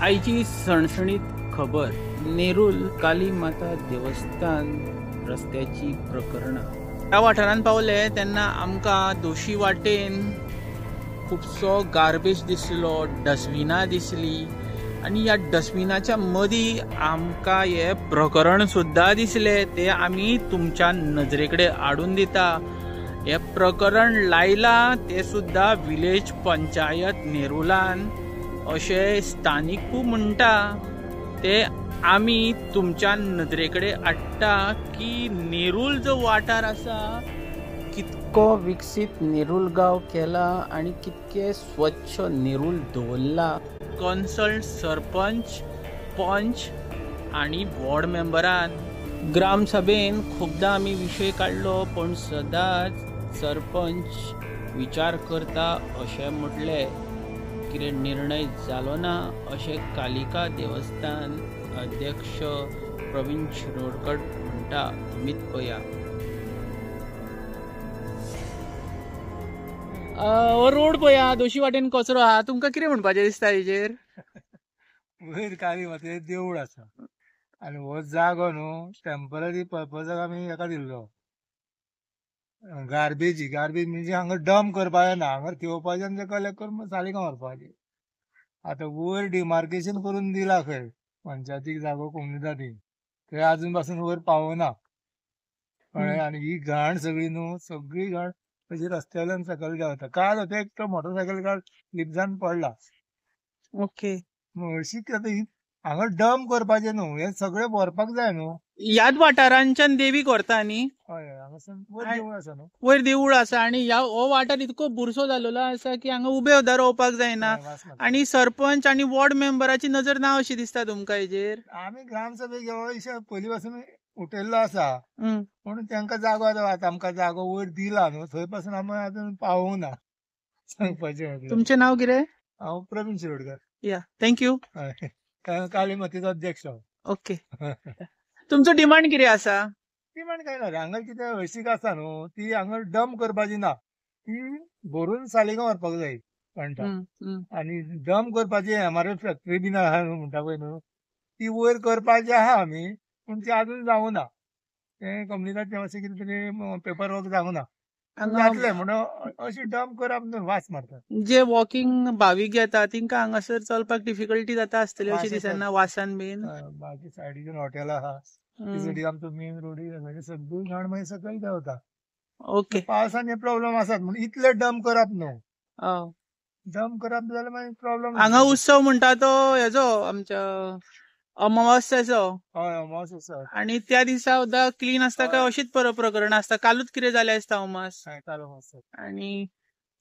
आईची सणसणीत खबर. नेरूल काली माता देवस्थान रस्त्याची प्रकरणं. त्या वाठारांत पावले तेन्ना आमकां दोशी वाटेन खुबसो गार्बेज दिसलो, डस्टबिनां दिसली आणि या डस्टबिनाच्या मदीं आमकां हे प्रकरण सुद्धा दिसले. ते आमी तुमच्या नजरेकडे हाडून दिता. हे प्रकरण लायला ते सुद्धा विलेज पंचायत नेरुलान अशे स्थानिकू म्हणटा. ते आमी तुमच्या नजरेकडे हाडटा की नेरूल जो वाठार आसा कितको विकसीत नेरूल गांव केला आणि कितके स्वच्छ नेरूल दवरला. कन्सल्ट सरपंच, पंच आणि वॉर्ड मेंबरान ग्रामसभेन खूबदां आमी विशय काडलो, पण सदांच सरपंच विचार करता अशें म्हटलें. कितें निर्णय जालो ना अशें कालिका देवस्थान अध्यक्ष प्रवीण शिरोडकर म्हणटा. अमित पया रोड पया, दोशी वाटेन कचरो आहा, तुमकां कितें म्हणपाचें दिसता हेजेर? वयर काली मातेचें देवूळ आसा आनी हो जागो न्हू टेम्पररी पर्पजाक आमी हेका दिल्लो. गार्बेज म्हणजे हांगा डंप करपा जायना, हांगा थेवपाचें आनी तें कलेक्ट करून सालिगांव व्हरपाचें. आतां वयर डिमार्केशन करून दिला खंय पंचायतीक जागो कोमुनिदादी, थंय आजून पासून वयर पावना कळ्ळें. आनी ही घाण सगळी न्हू, सगळी घाण अशी रस्त्यावयल्यान सकयल देंवता. काल होते एक तो मोटरसायकल कार स्लीप जावन पडला. ओके, हळशीक आतां ही हांगा डंप करपाचें न्हू, हे सगळें व्हरपाक जाय न्हू. ह्याच वाठारांच्यान देवीक व्हरता न्ही. हय हय, हांगासून वयर देवूळ आसा न्हू. वयर देवूळ आसा आणि हो वाठार इतको बुरसो जाल्लो आसा की हांगा उबे सुद्दां रावपाक जायना. वास मारता. आणि सरपंच आणि वॉर्ड मेंबराची नजर ना अशी दिसता तुमकां हेजेर? आमी ग्रामसभेक ह्यो विशय पयलीं पासून उठयल्लो आसा, हं. पूण तांकां जागो आतां आमकां जागो वयर दिला न्हू, थंय पासून आमी अजून पावूंक ना सांगपाचें म्हटल्यार. तुमचें नाव कितें? हांव प्रवीण शिरोडकर. या, थँक्यू. हय, काली मातेचो अध्यक्ष हांव. ओके. तुमचो डिमांड कितें आसा? ती म्हण काय ना, हांगा कितें हळशीक आसा न्हू, ती हांगा डंप करपाची ना, ती भरून सालिगांव व्हरपाक जाय कळटा. हं, हं. आनी डंप करपाची एमआरएफ फॅक्टरी बीन आहा न्हू म्हणटा पळय न्हू, ती वयर करपाची आहा आमी, पूण ती अजून जावूं ना. तें कंपनीचे अशें कितें तरी पेपर वर्क जावूं ना. जातलें म्हणून अशी डंप करप न्हू, वास मारता. जे वॉकिंग भावीक येता तिंकां हांगासर चलपाक डिफिकल्टी जाता आसतली अशें वास येता. दिसना वासान बीन? बाकी सायडीच्यान हॉटेल आहा, ती सायडीक आमचो मेन रोड सगळी घाण मागीर सकयल देंवता. ओके. पावसान हे प्रॉब्लेम आसात म्हणून इतले डंप करप न्हू. हय. डंप करप जाल्यार मागीर प्रॉब्लेम. हांगा उत्सव म्हणटा तो हेजो आमच्या अमावस्याचो, हय अमावस आसा. आणि त्या दिसा सुद्दां क्लीन आसता काय अशीच प्रकरण आसता? कालूच कितें जालें आसता अमास? कालो आसा. आणि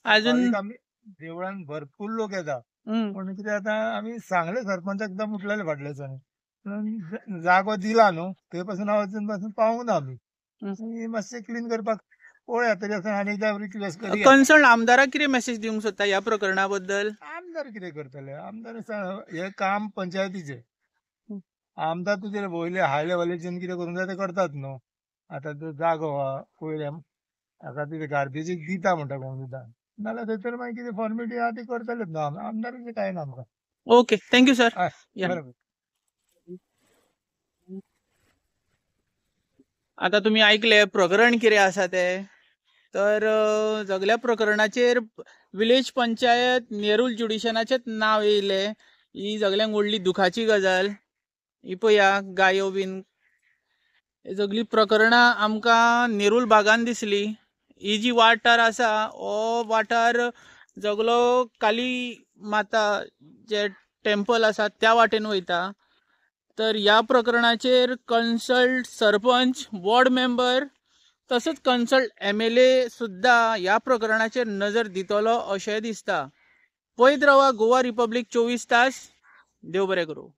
अजून भावीक आमी देवळान भरपूर लोक येता, पण कितें जाता आमी सांगलें सरपंचाक एकदम उठलेले फाटल्या दिसांनी, पूण जागो दिला न्हू, थंय पासून अजून पासून पावूंक ना आमी. आनी मातशें क्लीन करपाक पळया तरी आसा. आनी एकदां रिक्वेस्ट करया. कन्सर्न आमदाराक कितें मेसेज दिवंक सोदता ह्या प्रकरणा बद्दल? आमदार कितें करतले, आमदार हे काम पंचायतीचें. आमदार तुजे वयले हाय लेवलीच्यान कितें करूंक जाय ते करतात न्हू. आतां तो जागो आहा पयले हाका तुजे गार्बेजीक दिता म्हणटा कोण दिता, नाल्यार थंयसर मागीर कितें फॉर्मेलिटी आहा ती करतलेच न्हू. आमदाराचें कांय ना आमकां. Okay, thank you sir. हय, या. बरोबर. आता तुम्ही ऐकले प्रकरण कितें आसा ते. तर सगळ्या प्रकरणाचेर विलेज पंचायत नेरूल ज्युडिशनाचेच नाव येयले. ही सगळ्यांक व्हडली दुखाची गजाल. ही पया गायो बीन, ही सगळी प्रकरणां आमकां नेरूल भागान दिसली. ही जी वाठार आसा हो वाठार सगळो काली माता जे टेम्पल आसा त्या वाटेन वयता. तर ह्या प्रकरणाचेर कन्सल्ट सरपंच, वॉर्ड मेंबर तसोच कन्सल्ट MLA सुद्धा ह्या प्रकरणाचेर नजर दितलो अशें दिसता. पळयत रावा गोवा रिपब्लीक 24 तास. देव बरें करूं.